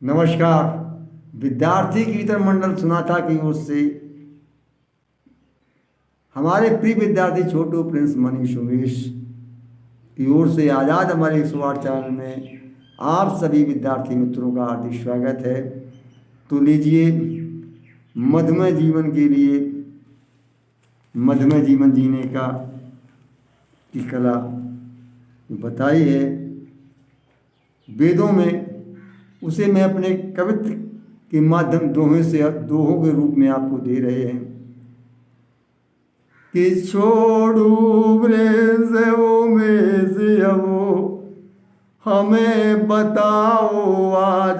नमस्कार। विद्यार्थी कीर्तन मंडल सुनाथा की ओर से हमारे प्रिय विद्यार्थी छोटू प्रिंस मनीष उमेश की ओर से आज़ाद हमारे स्मार्ट चैनल में आप सभी विद्यार्थी मित्रों का हार्दिक स्वागत है। तो लीजिए, मधुमेह जीवन के लिए मधुमेह जीवन जीने का की कला बताई है वेदों में, उसे मैं अपने कवित्व के माध्यम दोहों के रूप में आपको दे रहे हैं कि छोड़ू ब्रेज़ों में से वो हमें बताओ आज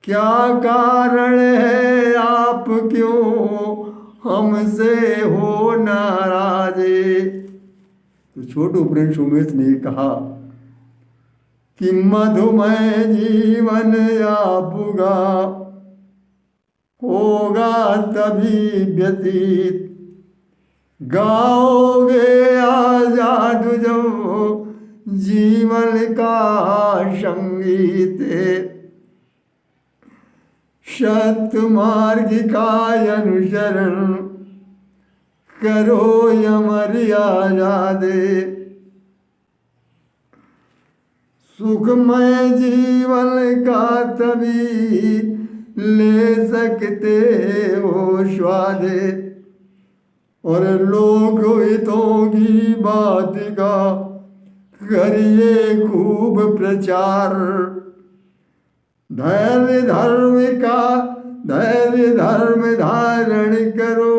क्या कारण है, आप क्यों हमसे हो नाराज। तो छोटू प्रिंस उमेश ने कहा कि मधुमेह जीवन आपका होगा तभी व्यतीत, गाओगे आजाद जो जीवन का संगीत। सत्य मार्ग का अनुसरण करो अमर आजाद, सुखमय जीवन का तभी ले सकते हो स्वाद, और लोक हितों की बात का करिए खूब प्रचार। धैर्य धर्म धारण करो,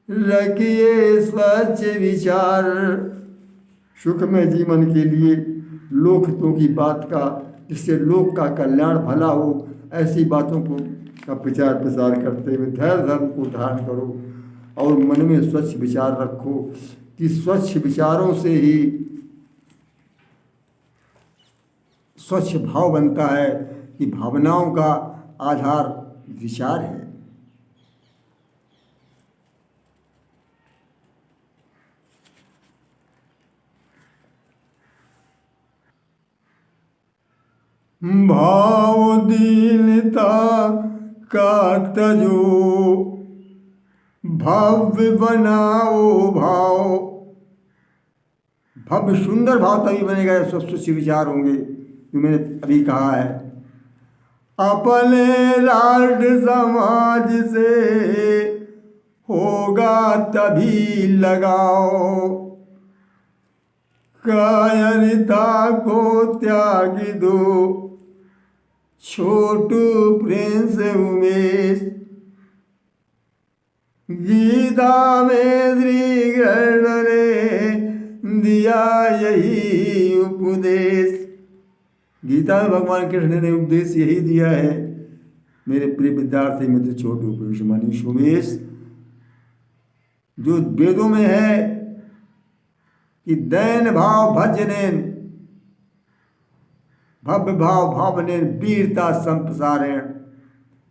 रखिए स्वच्छ विचार। सुखमय जीवन के लिए लोक हितों की बात का, जिससे लोक का कल्याण भला हो, ऐसी बातों को का प्रचार प्रसार करते हुए धैर्य धर्म को धारण करो और मन में स्वच्छ विचार रखो कि स्वच्छ विचारों से ही स्वच्छ भाव बनता है, कि भावनाओं का आधार विचार है। भाव दीनता का तजो भव्य बनाओ भाव, भव्य सुंदर भाव तभी बनेगा जब स्वच्छ विचार होंगे, जो मैंने अभी कहा है। अपने राष्ट्र समाज से होगा तभी लगाओ, कायरता को त्याग दो छोटू प्रिंस उमेश। गीता में श्री कृष्ण ने दिया यही उपदेश, गीता में भगवान कृष्ण ने उपदेश यही दिया है। मेरे प्रिय विद्यार्थी मित्र छोटू प्रिंस मनीष उमेश, जो वेदों में है कि दैन भाव भजनेन, भव्य भाव भावनेन, वीरता संप्रसारण,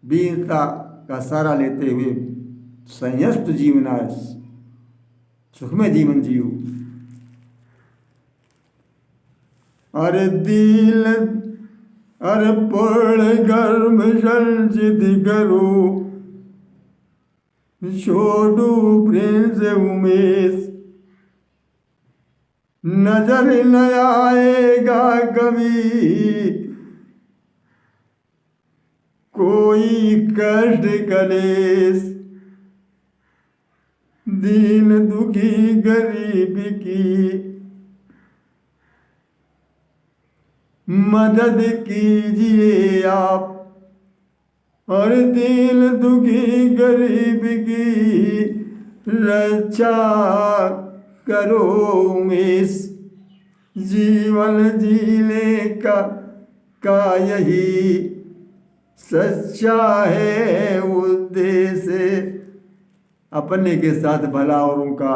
वीरता का सहारा लेते हुए संयस्त जीवनाय, सुखमय जीवन जियो। अरे दिल अरे पूर्ण कर्म संचित करो छोटू प्रिंस उमेश। नजर न आएगा कभी कोई कष्ट कलेश, दीन दुखी गरीब की मदद कीजिए आप, और दीन दुखी गरीब की रक्षा करो उमेश। जीवन जीने का यही सच्चा है उद्देश्य, अपने के साथ भला औरों का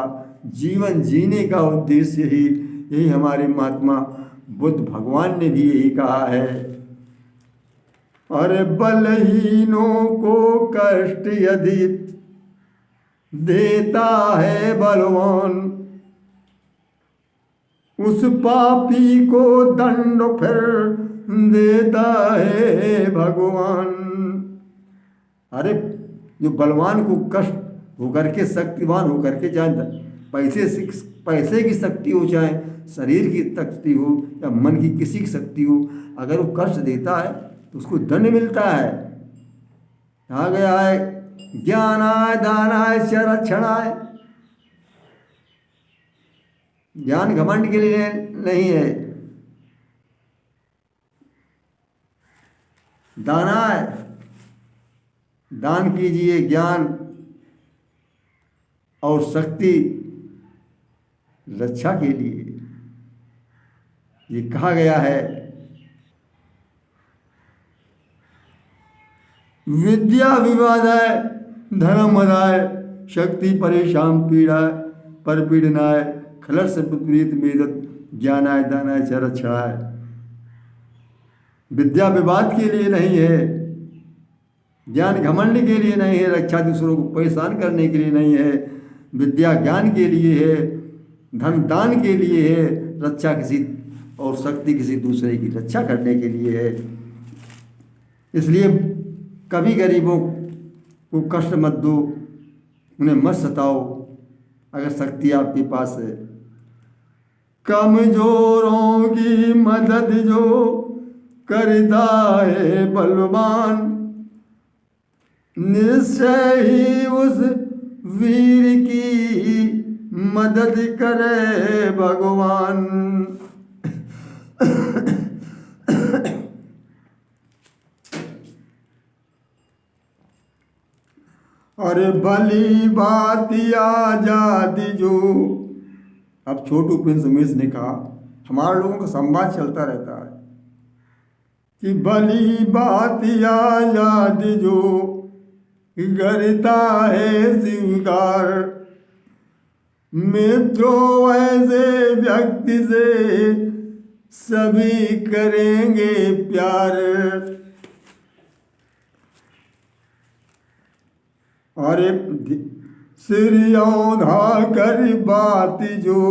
जीवन जीने का उद्देश्य ही यही हमारे महात्मा बुद्ध भगवान ने भी यही कहा है। और बलहीनों को कष्ट यदि देता है बलवान, उस पापी को दंड फिर देता है भगवान। अरे जो बलवान को कष्ट होकर के, शक्तिवान होकर के, चाहे पैसे की शक्ति हो, चाहे शरीर की शक्ति हो, या मन की किसी की शक्ति हो, अगर वो कष्ट देता है तो उसको दंड मिलता है। कहा गया है ज्ञानाय दानाय च रक्षणाय। ज्ञान घमंड के लिए नहीं है, दानाय दान कीजिए, ज्ञान और शक्ति रक्षा के लिए ये कहा गया है। विद्या विवादाय धर्मदाय शक्ति परेशान पीड़ाय पर पीड़नाय खलस विपरीत मेदत ज्ञानाय दानाय च रक्षणाय। विद्या विवाद के लिए नहीं है, ज्ञान घमंड के लिए नहीं है, रक्षा दूसरों को परेशान करने के लिए नहीं है। विद्या ज्ञान के लिए है, धन दान के लिए है, रक्षा किसी और शक्ति किसी दूसरे की रक्षा करने के लिए है। इसलिए कभी गरीबों को कष्ट मत दो, उन्हें मत सताओ अगर शक्ति आपके पास है। कमजोरों की मदद जो करता है बलवान, निश्चय ही उस वीर की मदद करे भगवान। अरे भली बात आजादी जो, अब छोटू प्रिंस उमेश ने कहा, हमारे लोगों का संवाद चलता रहता है कि भली बात आजादी जो करता है स्वीकार, मित्रों ऐसे व्यक्ति से सभी करेंगे प्यार। अरे सिर औंधा कर बात जो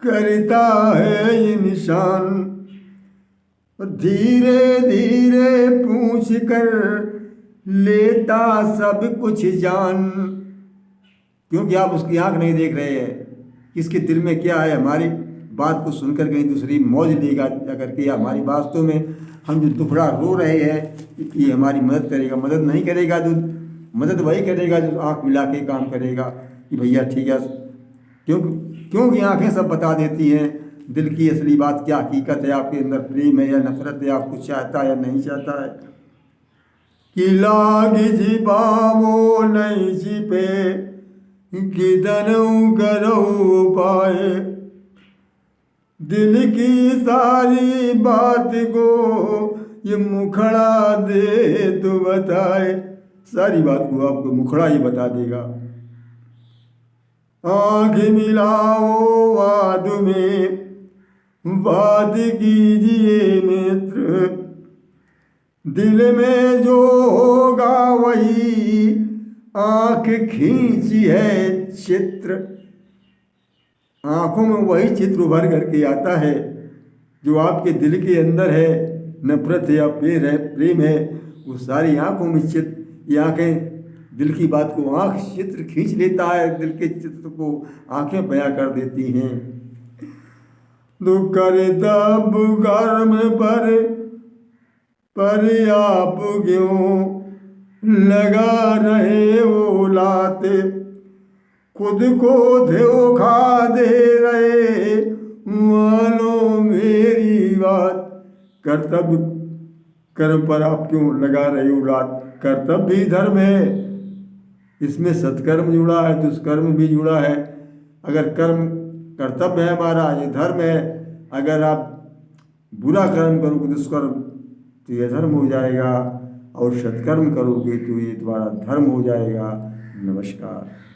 करता है इंसान, धीरे धीरे पूछ कर लेता सब कुछ जान। क्योंकि आप उसकी आंख नहीं देख रहे हैं, किसके दिल में क्या है। हमारी बात को सुनकर कहीं दूसरी मौज लेगा अगर कि हमारी वास्तव में हम जो दुखड़ा रो रहे हैं ये हमारी मदद करेगा, मदद नहीं करेगा। जो मदद वही करेगा जो आंख मिला के काम करेगा कि भैया ठीक है। क्योंकि आंखें सब बता देती हैं दिल की असली बात, क्या हकीकत है, आपके अंदर प्रेम है या नफरत है, आप कुछ चाहता है या नहीं चाहता है। कि लाग छिपावो नहीं छिपे किदनऊ करो पाए, दिल की सारी बात को ये मुखड़ा दे तो बताए। सारी बात को आपको मुखड़ा ही बता देगा। आँख मिलाओ वाद में बात कीजिए मित्र, दिल में जो होगा वही आँख खींची है चित्र। आँखों में वही चित्र उभर करके आता है जो आपके दिल के अंदर है, नफरत है या प्रेम है, वो सारी आँखों में चित्र। ये आँखें दिल की बात को आँख चित्र खींच लेता है, दिल के चित्र को आँखें बयां कर देती हैं। दुख करता कर्म पर आप क्यों लगा रहे हो लाते, खुद को धोखा दे रहे मानो मेरी बात। कर्तव्य कर्म पर आप क्यों लगा रहे हो लात। कर्तव्य भी धर्म है, इसमें सत्कर्म जुड़ा है, दुष्कर्म भी जुड़ा है। अगर कर्म कर्तव्य है हमारा, ये धर्म है, अगर आप बुरा कर्म करोगे दुष्कर्म तो ये धर्म हो जाएगा, और सत्कर्म करोगे तो ये तुम्हारा धर्म हो जाएगा। नमस्कार।